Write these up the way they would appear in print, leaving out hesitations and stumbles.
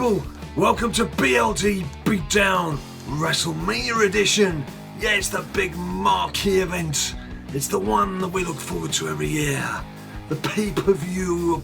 people, welcome to BLD BeatDown WrestleMania edition. Yeah, it's the big marquee event. It's the one that we look forward to every year. The pay-per-view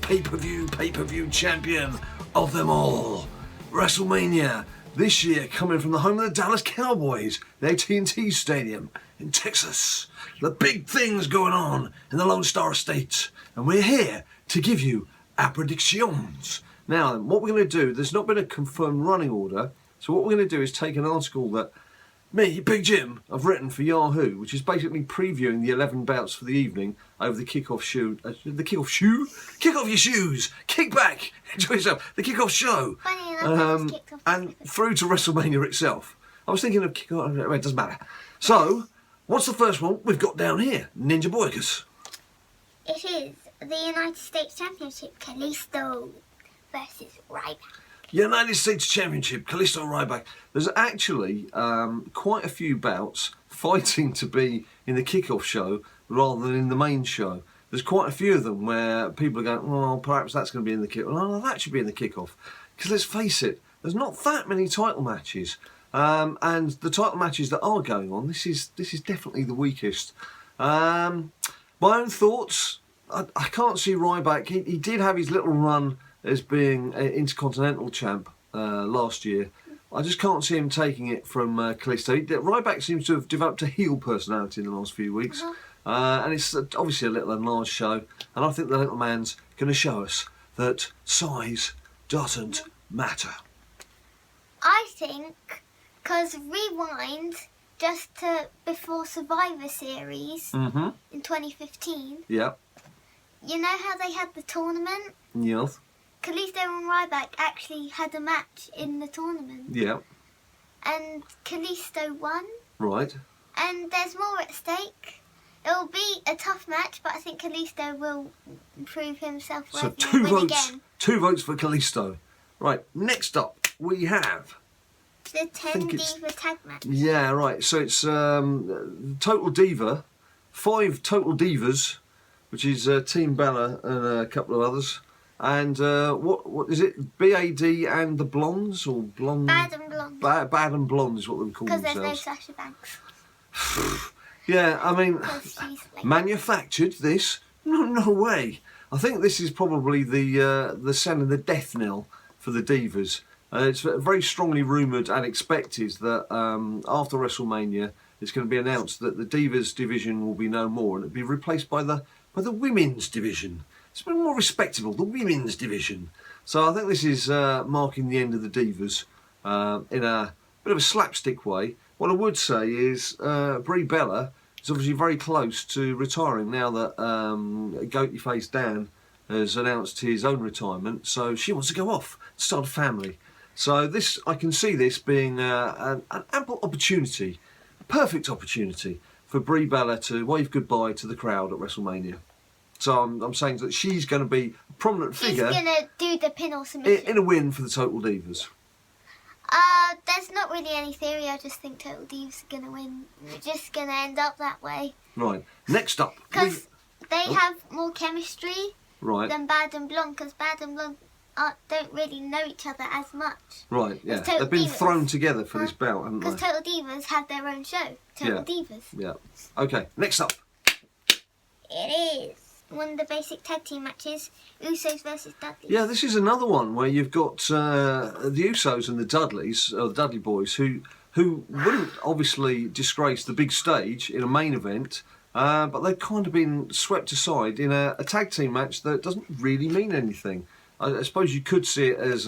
champion of them all. WrestleMania, this year coming from the home of the Dallas Cowboys, the AT&T Stadium in Texas. The big things going on in the Lone Star State, and we're here to give you our predictions. Now, what we're going to do, there's not been a confirmed running order, so what we're going to do is take an article that me, Big Jim, have written for Yahoo, which is basically previewing the 11 bouts for the evening over the kickoff your shoes, kick back, enjoy yourself, the kickoff show, and through to WrestleMania itself. I was thinking of kickoff, it doesn't matter. So, what's the first one we've got down here? Ninja Boykas. It is the United States Championship, Callisto versus Ryback. United States Championship, Callisto and Ryback. There's actually quite a few bouts fighting to be in the kickoff show rather than in the main show. There's quite a few of them where people are going, well, perhaps that's going to be in the kickoff. No, that should be in the kickoff. Because let's face it, there's not that many title matches. And the title matches that are going on, this is definitely the weakest. My own thoughts, I can't see Ryback. He did have his little run as being Intercontinental champ last year. I just can't see him taking it from Callisto. Ryback seems to have developed a heel personality in the last few weeks. And it's obviously a little enlarged show. And I think the little man's going to show us that size doesn't matter. I think, because rewind just to before Survivor Series in 2015. Yeah. You know how they had the tournament? Yes. Callisto and Ryback actually had a match in the tournament. Yeah. And Callisto won. Right. And there's more at stake. It'll be a tough match, but I think Callisto will prove himself worthy and win again. 2 votes for Callisto. Right, next up we have the 10 Diva tag match. Yeah, right. So it's Total Diva, 5 Total Divas, which is Team Bella and a couple of others. And what is it? BAD and the Blondes or Blonde? Bad and Blonde. Bad and Blonde is what they call themselves. Because there's no Sasha Banks. Yeah, I mean, like manufactured this? No way. I think this is probably the sound of the death knell for the Divas. It's very strongly rumoured and expected that after WrestleMania, it's going to be announced that the Divas division will be no more and it'll be replaced by the women's division. It's been more respectable, the women's division. So I think this is marking the end of the Divas in a bit of a slapstick way. What I would say is Brie Bella is obviously very close to retiring now that Goatee Face Dan has announced his own retirement. So she wants to go off, start a family. So this, I can see this being an ample opportunity, a perfect opportunity for Brie Bella to wave goodbye to the crowd at WrestleMania. So I'm saying that she's going to be a prominent figure. She's going to do the pin or submission. In a win for the Total Divas. There's not really any theory. I just think Total Divas are going to win. We're just going to end up that way. Right. Next up. Because they have more chemistry than Bad and Blonde. Because Bad and Blonde don't really know each other as much. Right, yeah. They've been thrown together for this bout, haven't they? Because Total Divas have their own show. Total Divas. Yeah. Okay, next up. It is one of the basic tag team matches, Usos versus Dudley. Yeah, this is another one where you've got the Usos and the Dudleys, or the Dudley boys, who wouldn't obviously disgrace the big stage in a main event, but they've kind of been swept aside in a tag team match that doesn't really mean anything. I suppose you could see it as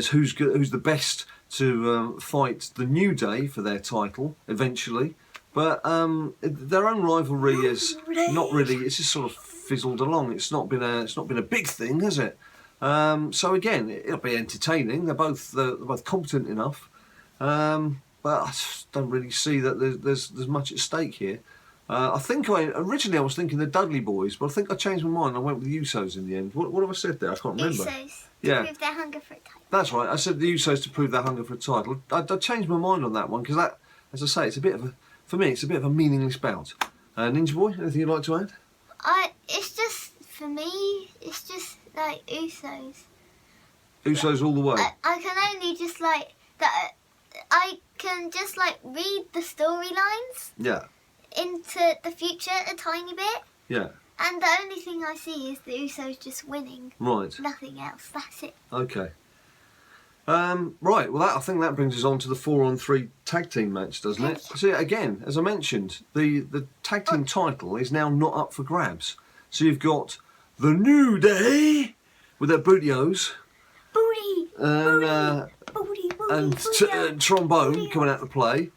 who's the best to fight the New Day for their title eventually. But their own rivalry is not really. It's just sort of fizzled along. It's not been a big thing, has it? So again, it'll be entertaining. They're both competent enough, but I just don't really see that there's much at stake here. I think originally I was thinking the Dudley boys, but I think I changed my mind. I went with the Usos in the end. What have I said there? I can't remember. Usos to prove their hunger for a title. That's right. I said the Usos to prove their hunger for a title. I changed my mind on that one because that, as I say, it's a bit of a. For me, it's a bit of a meaningless bout. Ninja Boy, anything you'd like to add? It's just, for me, it's just like Usos. Usos all the way. I can only just like that. I can just like read the storylines. Yeah. Into the future a tiny bit. Yeah. And the only thing I see is the Usos just winning. Right. Nothing else. That's it. Okay. Right, well, I think that brings us on to the 4-on-3 tag team match, doesn't it? So, again, as I mentioned, the tag team title is now not up for grabs. So you've got the New Day with their booty-os. Booty! And Trombone coming out to play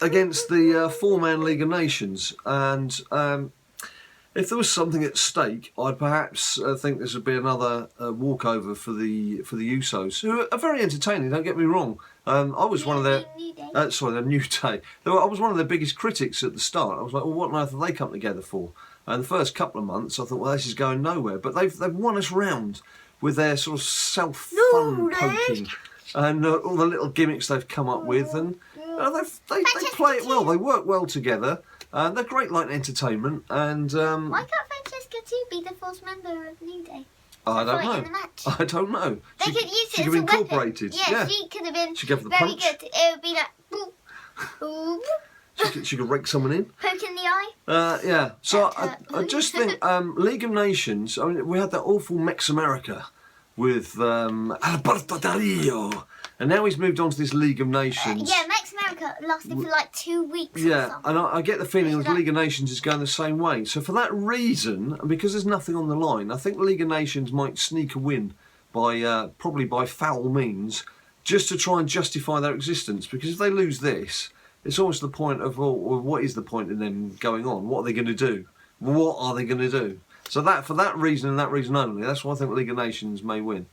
against the four-man League of Nations. And if there was something at stake, I'd perhaps think this would be another walkover for the Usos, who are very entertaining. Don't get me wrong. I was one of their the New Day. I was one of their biggest critics at the start. I was like, well, what on earth have they come together for? And the first couple of months, I thought, well, this is going nowhere. But they've won us round with their sort of self-fun poking and all the little gimmicks they've come up with, and they play it well. They work well together. They're great light entertainment, and why can't Francesca too be the fourth member of New Day? I don't know. I don't know. They could use it as a weapon. Incorporated. Yeah, she could have been very punch. Good. It would be like boop, boop. She could rake someone in. Poke in the eye. Yeah. So I just think League of Nations. I mean, we had that awful Mex America with Alberto Del Rio, and now he's moved on to this League of Nations. Yeah, Mex America lasted for like 2 weeks. Yeah, and I get the feeling the League of Nations is going the same way. So for that reason, and because there's nothing on the line, I think the League of Nations might sneak a win by probably by foul means, just to try and justify their existence. Because if they lose this, it's almost the point of, well, what is the point in them going on? What are they going to do? What are they going to do? So that for that reason and that reason only, that's why I think League of Nations may win.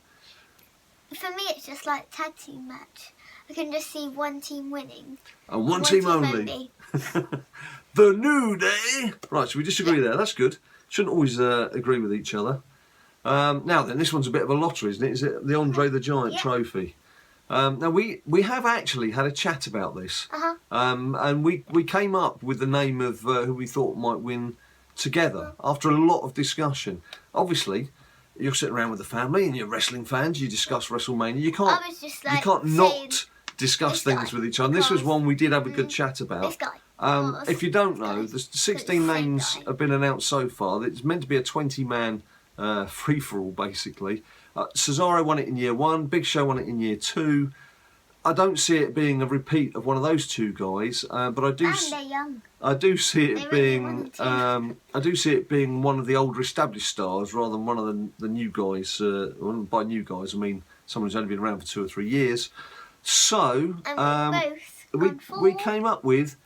For me, it's just like tag team match. I can just see one team winning. And one team only. The New Day. Right, so we disagree there. That's good. Shouldn't always agree with each other. Now then, this one's a bit of a lottery, isn't it? Is it the Andre the Giant trophy? Now we have actually had a chat about this, and we came up with the name of who we thought might win together after a lot of discussion. Obviously, you're sitting around with the family and you're wrestling fans. You discuss WrestleMania. You can't not discuss things with each other. And this was one we did have a good chat about. This guy. If you don't know, the 16 names have been announced so far. It's meant to be a 20-man free-for-all, basically. Cesaro won it in year 1. Big Show won it in year 2. I don't see it being a repeat of one of those two guys, but I do. And they're young. I do see it They being. I do see it being one of the older established stars rather than one of the new guys. By new guys, I mean someone who's only been around for 2 or 3 years. So we came up with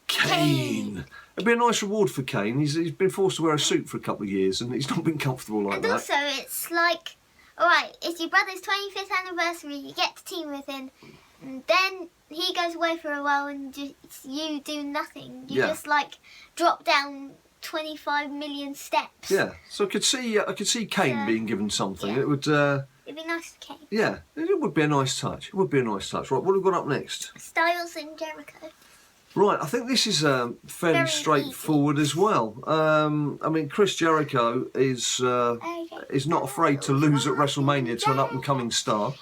Kane. It'd be a nice reward for Kane. He's been forced to wear a suit for a couple of years, and he's not been comfortable like that. And also, it's like, alright, it's your brother's 25th anniversary. You get to team with him. And then he goes away for a while and you do nothing. You just like drop down 25 million steps. Yeah, so I could see Kane being given something. Yeah. It would. It'd be nice for Kane. Yeah, it would be a nice touch. It would be a nice touch. Right, what have we got up next? Styles and Jericho. Right, I think this is fairly Very straightforward as well. I mean, Chris Jericho is not afraid to lose at WrestleMania to an up-and-coming star.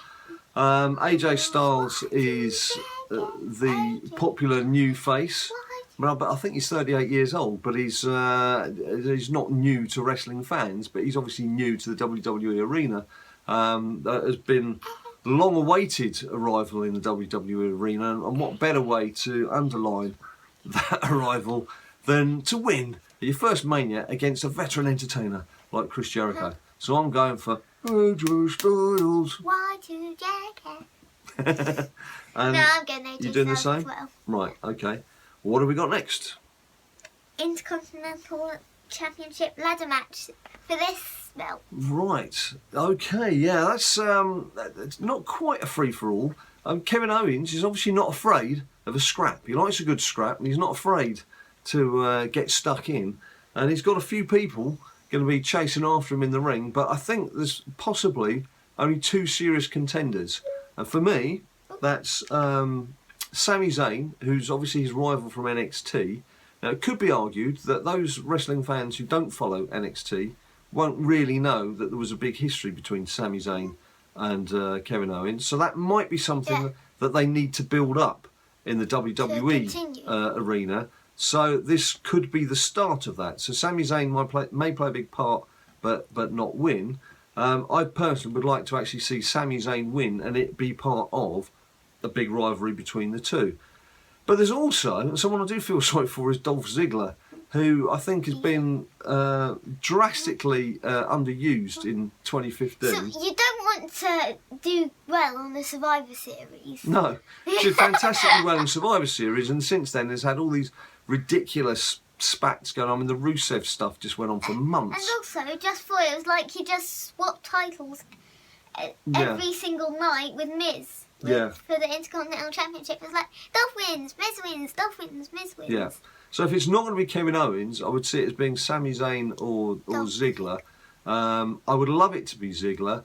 AJ Styles is the popular new face. Well, but I think he's 38 years old, but he's not new to wrestling fans, but he's obviously new to the WWE arena. That has been long-awaited arrival in the WWE arena, and what better way to underline that arrival than to win your first Mania against a veteran entertainer like Chris Jericho. So I'm going for AJ Styles. Y2J. And no, I'm going AJ you doing the Styles same? as well. Right, okay. What have we got next? Intercontinental Championship ladder match for this belt. Right, okay, yeah, that's not quite a free-for-all. Kevin Owens is obviously not afraid of a scrap. He likes a good scrap, and he's not afraid to get stuck in. And he's got a few people going to be chasing after him in the ring, but I think there's possibly only 2 serious contenders. And for me, that's Sami Zayn, who's obviously his rival from NXT. Now, it could be argued that those wrestling fans who don't follow NXT won't really know that there was a big history between Sami Zayn and Kevin Owens. So that might be something Yeah. that they need to build up in the WWE continue. arena. So this could be the start of that. So Sami Zayn may play a big part, but not win. I personally would like to actually see Sami Zayn win and it be part of a big rivalry between the two. But there's also someone I do feel sorry for is Dolph Ziggler, who I think has been drastically underused in 2015. So you don't want to do well on the Survivor Series. No, she did fantastically well in Survivor Series, and since then has had all these ridiculous spats going on. I mean, the Rusev stuff just went on for months. And also, just for it was like he just swapped titles every single night with Miz. For the Intercontinental Championship. It was like, Dolph wins, Miz wins, Dolph wins, Miz wins. Yeah. So if it's not going to be Kevin Owens, I would see it as being Sami Zayn or Ziggler. I would love it to be Ziggler,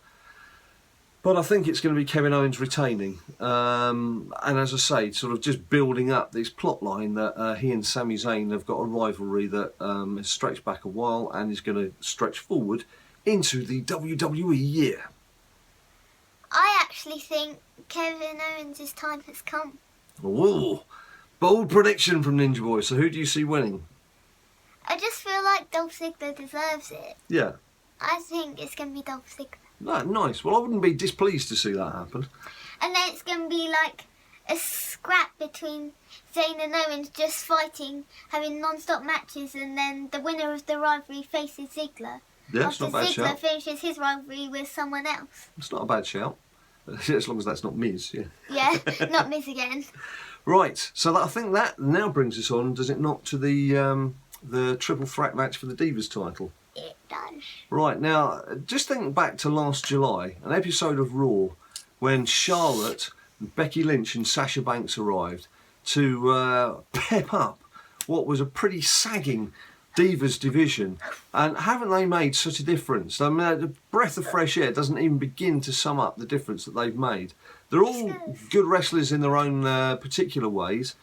but I think it's going to be Kevin Owens retaining. And as I say, sort of just building up this plot line that he and Sami Zayn have got a rivalry that has stretched back a while and is going to stretch forward into the WWE year. I actually think Kevin Owens' time has come. Oh, bold prediction from Ninja Boy. So who do you see winning? I just feel like Dolph Ziggler deserves it. Yeah. I think it's going to be Dolph Ziggler. No, nice. Well, I wouldn't be displeased to see that happen. And then it's going to be like a scrap between Zayn and Owens just fighting, having non-stop matches, and then the winner of the rivalry faces Ziggler. Yeah, it's after not a bad Ziggler shout. finishes his rivalry with someone else. It's not a bad shout. As long as that's not Miz, yeah. Yeah, not Miz again. Right, so I think that now brings us on, does it not, to the triple threat match for the Divas title? It does. Right, now, just think back to last July, an episode of Raw, when Charlotte, Becky Lynch and Sasha Banks arrived to pep up what was a pretty sagging Divas division, and haven't they made such a difference? I mean, a breath of fresh air doesn't even begin to sum up the difference that they've made. They're all good wrestlers in their own particular ways.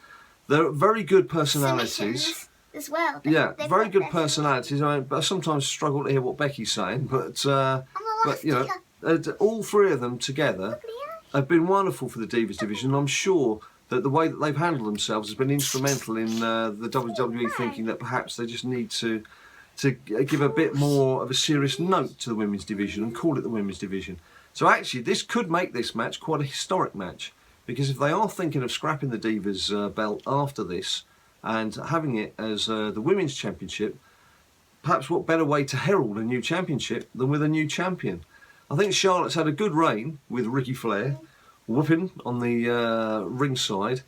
They're very good personalities. Submissions as well. Yeah, They've very got good their- personalities. I mean, I sometimes struggle to hear what Becky's saying, but I'm a you know, all three of them together have been wonderful for the Divas division. I'm sure that the way that they've handled themselves has been instrumental in the WWE thinking that perhaps they just need to give a bit more of a serious note to the women's division and call it the women's division. So actually, this could make this match quite a historic match, because if they are thinking of scrapping the Divas belt after this and having it as the women's championship, perhaps what better way to herald a new championship than with a new champion? I think Charlotte's had a good reign with Ricky Flair, whooping on the ringside.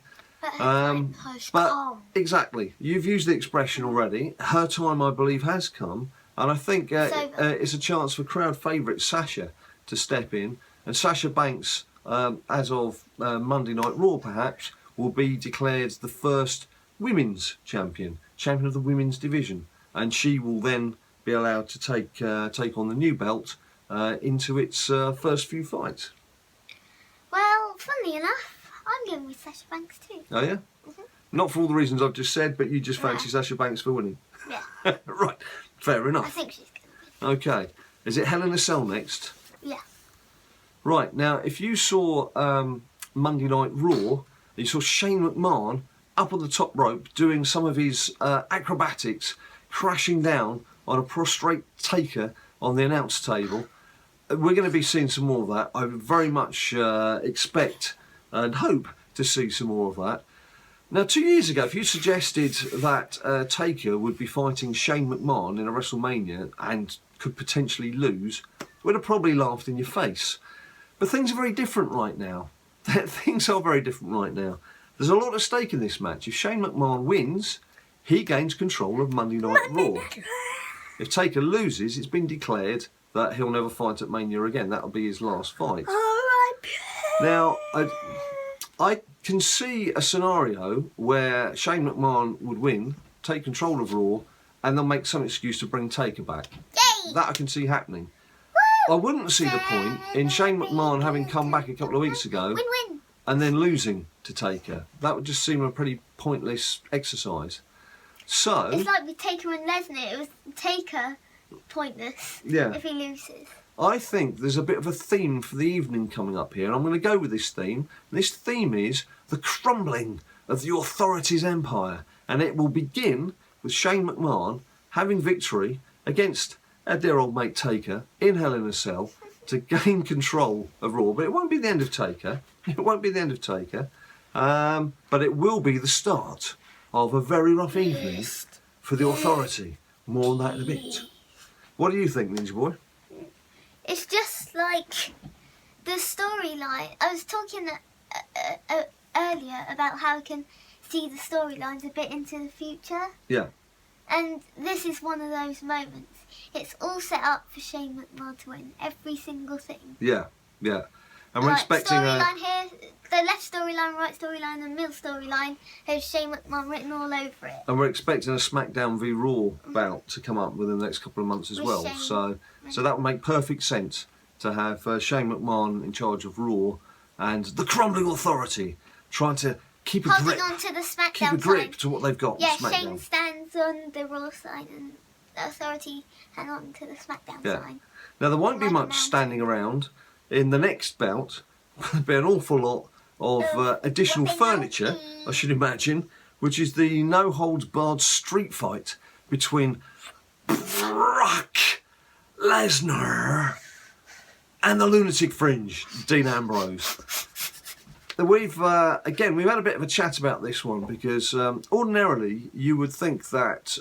But exactly, you've used the expression already. Her time, I believe, has come, and I think it's a chance for crowd favourite Sasha to step in. And Sasha Banks, as of Monday Night Raw, perhaps, will be declared the first women's champion of the women's division, and she will then be allowed to take on the new belt into its first few fights. Well, funnily enough, I'm going with Sasha Banks too. Oh yeah? Mhm. Not for all the reasons I've just said, but you just fancy Sasha Banks for winning. Yeah. Right, fair I enough. think she's going to Okay, is it Hell in a Cell next? win. Yeah. Right, now if you saw Monday Night Raw, you saw Shane McMahon up on the top rope doing some of his acrobatics, crashing down on a prostrate Taker on the announce table. We're going to be seeing some more of that. I very much expect and hope to see some more of that. Now, 2 years ago, if you suggested that Taker would be fighting Shane McMahon in a WrestleMania and could potentially lose, we'd have probably laughed in your face. But things are very different right now. Things are very different right now. There's a lot at stake in this match. If Shane McMahon wins, he gains control of Monday Night Raw. If Taker loses, it's been declared that he'll never fight at Mania again. That'll be his last fight. Now, I can see a scenario where Shane McMahon would win, take control of Raw, and they'll make some excuse to bring Taker back. Yay! That I can see happening. I wouldn't see the point in Shane McMahon having come back a couple of weeks ago Win-win. and then losing to Taker. That would just seem a pretty pointless exercise. So, It's like with Taker and Lesnar. It was Taker pointless yeah. if he loses. I think there's a bit of a theme for the evening coming up here, and I'm going to go with this theme. This theme is the crumbling of the authorities' empire, and it will begin with Shane McMahon having victory against our dear old mate Taker in Hell in a Cell to gain control of Raw. But it won't be the end of Taker. It won't be the end of Taker. But it will be the start of a very rough evening for the authority. More on that in a bit. What do you think, Ninja Boy? It's just like the storyline. I was talking earlier about how I can see the storylines a bit into the future. Yeah. And this is one of those moments. It's all set up for Shane McMahon to win every single thing. Yeah, yeah. And we're like, expecting storyline here, the left storyline, right storyline, and middle storyline has Shane McMahon written all over it. And we're expecting a SmackDown v Raw bout to come up within the next couple of months as well. So that would make perfect sense to have Shane McMahon in charge of Raw and the crumbling authority trying to keep a grip. Holding on to the SmackDown Keep a grip side. to what they've got. Yeah, SmackDown. Shane stands on the Raw side and the authority hang on to the SmackDown side. Now there won't be Like much standing around in the next bout. There'll be an awful lot of additional furniture, I should imagine, which is the no-holds-barred street fight between Brock Lesnar and the Lunatic Fringe, Dean Ambrose. We've had a bit of a chat about this one because ordinarily you would think that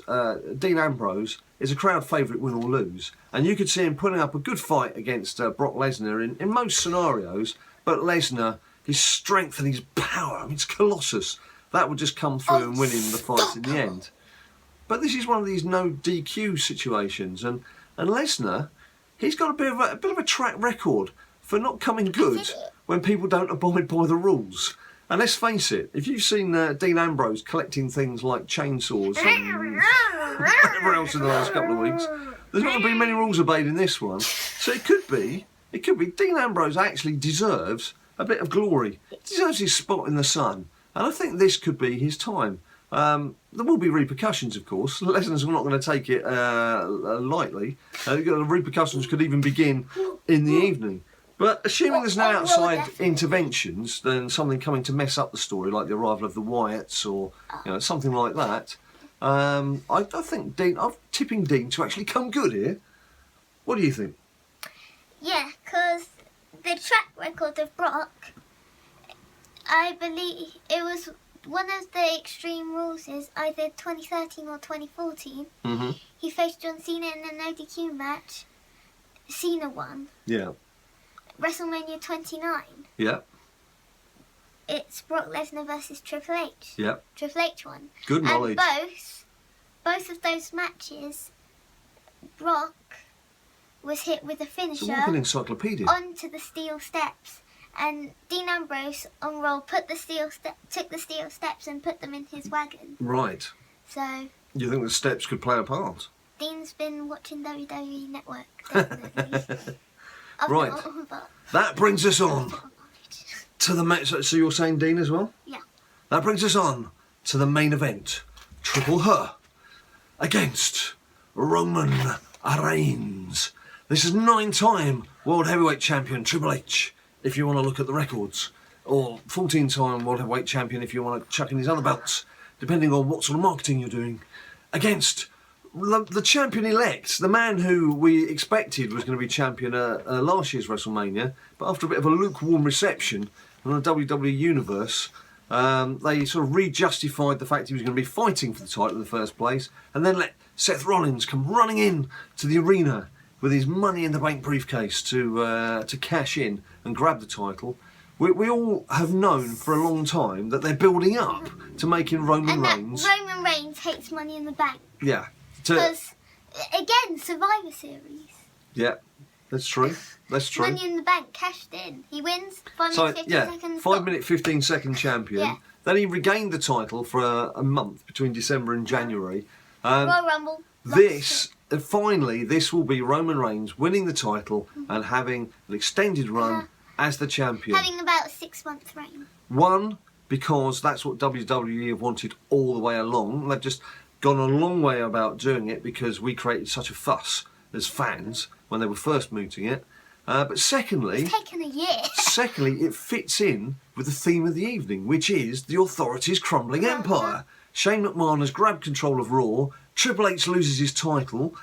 Dean Ambrose is a crowd favourite, win or lose, and you could see him putting up a good fight against Brock Lesnar in most scenarios. But Lesnar, his strength and his power, I mean, it's colossus. That would just come through and win him the fight in the end. But this is one of these no DQ situations, and Lesnar, he's got a bit of a track record for not coming good when people don't abide by the rules. And let's face it, if you've seen Dean Ambrose collecting things like chainsaws and whatever else in the last couple of weeks, there's not going to be many rules obeyed in this one. So it could be Dean Ambrose actually deserves a bit of glory. He deserves his spot in the sun. And I think this could be his time. There will be repercussions, of course. Lesnar's not going to take it lightly. The repercussions could even begin in the evening. But assuming there's no outside interventions, then something coming to mess up the story, like the arrival of the Wyatts or something like that, I think I'm tipping Dean to actually come good here. What do you think? Yeah, because the track record of Brock, I believe it was one of the Extreme Rules is either 2013 or 2014. Mm-hmm. He faced John Cena in an ODQ match. Cena won. Yeah. WrestleMania 29. Yeah. It's Brock Lesnar versus Triple H. Yeah. Triple H won. Good knowledge. And both of those matches, Brock was hit with a finisher It's a walking encyclopedia. onto the steel steps, and Dean Ambrose on Raw took the steel steps and put them in his wagon. Right. So You think the steps could play a part? Dean's been watching WWE Network, definitely. Right. That brings us on to the main. So you're saying Dean as well? Yeah. That brings us on to the main event. Triple H against Roman Reigns. This is 9-time World Heavyweight Champion Triple H, if you want to look at the records. Or 14-time World Heavyweight Champion if you want to chuck in his other belts, depending on what sort of marketing you're doing. Against the champion-elect, the man who we expected was going to be champion at last year's WrestleMania, but after a bit of a lukewarm reception in the WWE Universe, they sort of re-justified the fact he was going to be fighting for the title in the first place, and then let Seth Rollins come running in to the arena with his Money in the Bank briefcase to cash in and grab the title. We all have known for a long time that they're building up to making Roman Reigns. Roman Reigns hates Money in the Bank. Yeah. Because, again, Survivor Series. Yeah, that's true. That's true. Money in the Bank cashed in. He wins 5 minutes 15 seconds. 5 minute 15 second champion. Yeah. Then he regained the title for a month between December and January. Royal Rumble. Finally, this will be Roman Reigns winning the title and having an extended run as the champion. Having about a 6-month reign. One, because that's what WWE have wanted all the way along. They've just gone a long way about doing it because we created such a fuss as fans when they were first mooting it. But secondly, It's taken a year. secondly, it fits in with the theme of the evening, which is the Authority's crumbling empire. Shane McMahon has grabbed control of Raw. Triple H loses his title.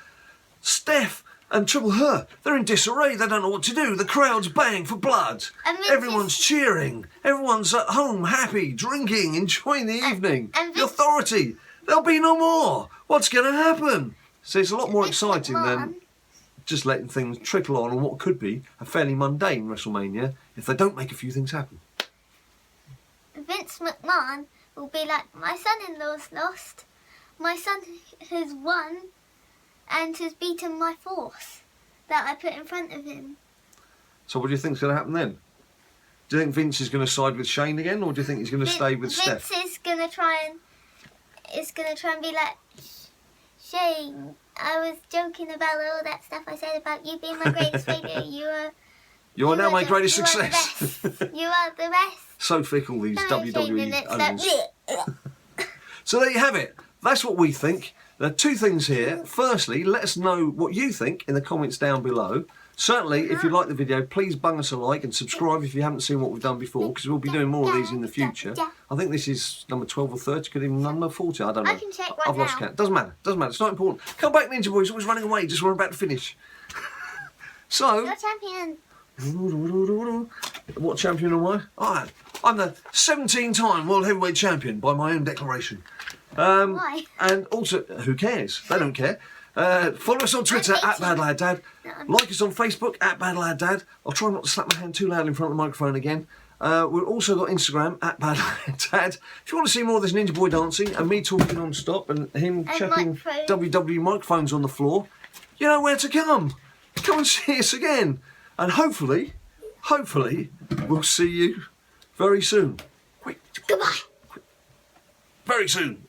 Steph and Triple H, they're in disarray. They don't know what to do. The crowd's baying for blood. Everyone's cheering. Everyone's at home, happy, drinking, enjoying the evening. The Authority, there'll be no more. What's going to happen? So it's a lot more exciting than just letting things trickle on what could be a fairly mundane WrestleMania if they don't make a few things happen. Vince McMahon will be like, my son-in-law's lost. My son has won and has beaten my force that I put in front of him. So what do you think's going to happen then? Do you think Vince is going to side with Shane again, or do you think he's going to stay with Steph? Vince is going to try and be like, Shane, I was joking about all that stuff I said about you being my greatest failure. You are now my greatest success. You are the best. So fickle, these WWE owners. So there you have it. That's what we think. There are two things here. Firstly, let us know what you think in the comments down below. Certainly, if you like the video, please bung us a like and subscribe if you haven't seen what we've done before, because we'll be doing more of these in the future. I think this is number 12 or 30, could even number 40, I don't know. I can check I've lost count. Doesn't matter, it's not important. Come back, Ninja Boys, always running away, just when we're about to finish. So... You're champion. What champion am I? I'm the 17-time World Heavyweight Champion by my own declaration. Why? And also, who cares? They don't care. Follow us on Twitter at BadLadDad. Like us on Facebook at BadLadDad. I'll try not to slap my hand too loud in front of the microphone again. We've also got Instagram at BadLadDad. If you want to see more of this Ninja Boy dancing and me talking non-stop and him chucking WWE microphones on the floor, you know where to come. Come and see us again. And hopefully, we'll see you very soon. Goodbye. Very soon.